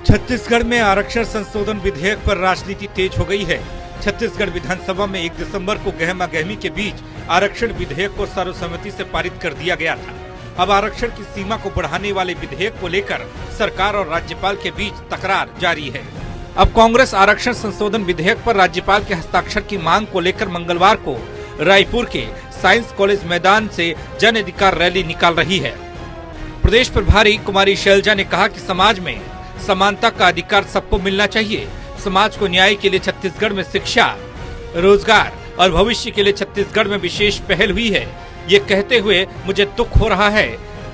छत्तीसगढ़ में आरक्षण संशोधन विधेयक पर राजनीति तेज हो गई है। छत्तीसगढ़ विधानसभा में 1 दिसंबर को गहमा-गहमी के बीच आरक्षण विधेयक को सर्वसम्मति से पारित कर दिया गया था। अब आरक्षण की सीमा को बढ़ाने वाले विधेयक को लेकर सरकार और राज्यपाल के बीच तकरार जारी है। अब कांग्रेस आरक्षण संशोधन विधेयक पर राज्यपाल के हस्ताक्षर की मांग को लेकर मंगलवार को रायपुर के साइंस कॉलेज मैदान से जन अधिकार रैली निकाल रही है। प्रदेश प्रभारी कुमारी शैलजा ने कहा कि समाज में समानता का अधिकार सबको मिलना चाहिए। समाज को न्याय के लिए छत्तीसगढ़ में शिक्षा, रोजगार और भविष्य के लिए छत्तीसगढ़ में विशेष पहल हुई है। ये कहते हुए मुझे दुख हो रहा है,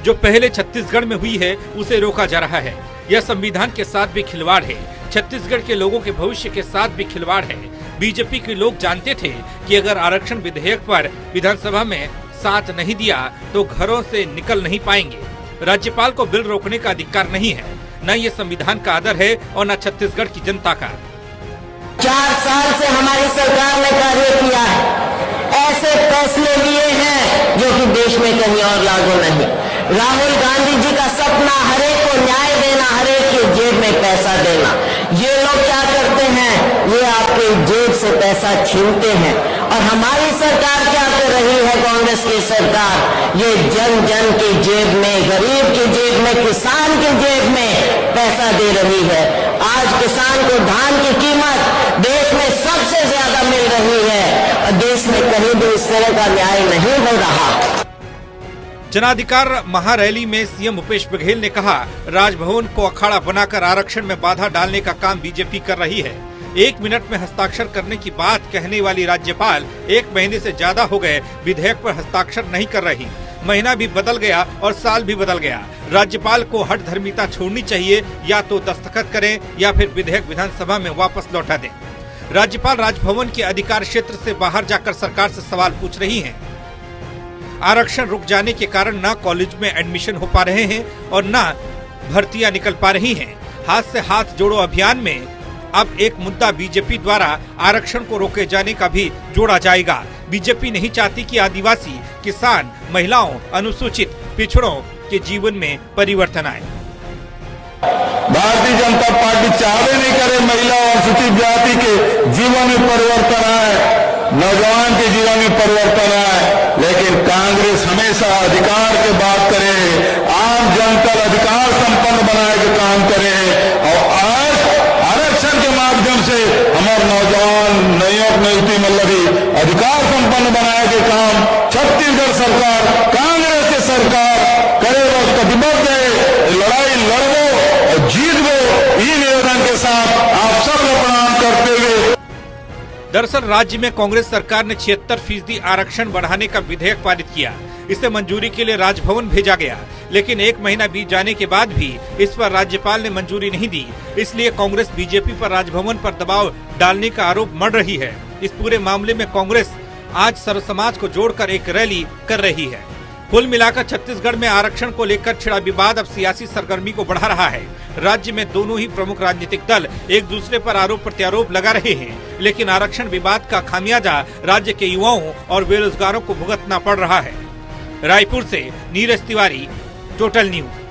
जो पहले छत्तीसगढ़ में हुई है उसे रोका जा रहा है। यह संविधान के साथ भी खिलवाड़ है, छत्तीसगढ़ के लोगों के भविष्य के साथ भी खिलवाड़ है। बीजेपी के लोग जानते थे कि अगर आरक्षण विधेयक पर विधानसभा में साथ नहीं दिया तो घरों से निकल नहीं पाएंगे। राज्यपाल को बिल रोकने का अधिकार नहीं है, न ये संविधान का आदर है और न छत्तीसगढ़ की जनता का। 4 साल से हमारी सरकार ने कार्य किया है, ऐसे फैसले लिए हैं जो कि देश में कहीं और लागू नहीं। राहुल गांधी जी का सपना हरेक को न्याय देना, हरेक की जेब में पैसा देना। ये लोग क्या करते हैं, ये आपके जेब से पैसा छीनते हैं। और हमारी सरकार क्या कर रही है, कांग्रेस की सरकार, ये जन जन की जेब में, गरीब की जेब में, किसान की जेब में पैसा दे रही है। आज किसान को धान की कीमत देश में सबसे ज्यादा मिल रही है और देश में कहीं भी इस तरह का न्याय नहीं हो रहा। जनाधिकार महारैली में सीएम भूपेश बघेल ने कहा, राजभवन को अखाड़ा बनाकर आरक्षण में बाधा डालने का काम बीजेपी कर रही है। 1 मिनट में हस्ताक्षर करने की बात कहने वाली राज्यपाल 1 महीने से ज्यादा हो गए विधेयक पर हस्ताक्षर नहीं कर रही। महीना भी बदल गया और साल भी बदल गया। राज्यपाल को हठधर्मिता छोड़नी चाहिए, या तो दस्तखत करें या फिर विधेयक विधानसभा में वापस लौटा दें। राज्यपाल राजभवन के अधिकार क्षेत्र से बाहर जाकर सरकार से सवाल पूछ रही हैं। आरक्षण रुक जाने के कारण न कॉलेज में एडमिशन हो पा रहे हैं और न भर्तियां निकल पा रही हैं। हाथ से हाथ जोड़ो अभियान में अब एक मुद्दा बीजेपी द्वारा आरक्षण को रोके जाने का भी जोड़ा जाएगा। बीजेपी नहीं चाहती कि आदिवासी, किसान, महिलाओं, अनुसूचित पिछड़ों के जीवन में परिवर्तन आए। भारतीय जनता पार्टी चाहते नहीं करे महिला और अनुसूचित जाति के जीवन में परिवर्तन आए, नौजवान के जीवन में परिवर्तन आए, लेकिन कांग्रेस हमेशा अधिकार की बात करे, आम जनता अधिकार संपन्न बनाए के काम करे। और आज आरक्षण के माध्यम से हमारे नौजवान नयुक्ति मतलब अधिकार संपन्न बनाए के काम छत्तीसगढ़ सरकार, कांग्रेस की सरकार करे और प्रतिबद्ध है। लड़ाई लड़ो और जीत गो, ये निवेदन के साथ आप सबको प्रणाम करते हुए। दरअसल राज्य में कांग्रेस सरकार ने 76% आरक्षण बढ़ाने का विधेयक पारित किया। इसे मंजूरी के लिए राजभवन भेजा गया, लेकिन 1 महीना बीत जाने के बाद भी इस पर राज्यपाल ने मंजूरी नहीं दी। इसलिए कांग्रेस बीजेपी पर राजभवन पर दबाव डालने का आरोप मढ़ रही है। इस पूरे मामले में कांग्रेस आज सर्व समाज को जोड़कर एक रैली कर रही है। कुल मिलाकर छत्तीसगढ़ में आरक्षण को लेकर छिड़ा विवाद अब सियासी सरगर्मी को बढ़ा रहा है। राज्य में दोनों ही प्रमुख राजनीतिक दल एक दूसरे पर आरोप प्रत्यारोप लगा रहे हैं, लेकिन आरक्षण विवाद का खामियाजा राज्य के युवाओं और बेरोजगारों को भुगतना पड़ रहा है। रायपुर से नीरज तिवारी, टोटल न्यूज।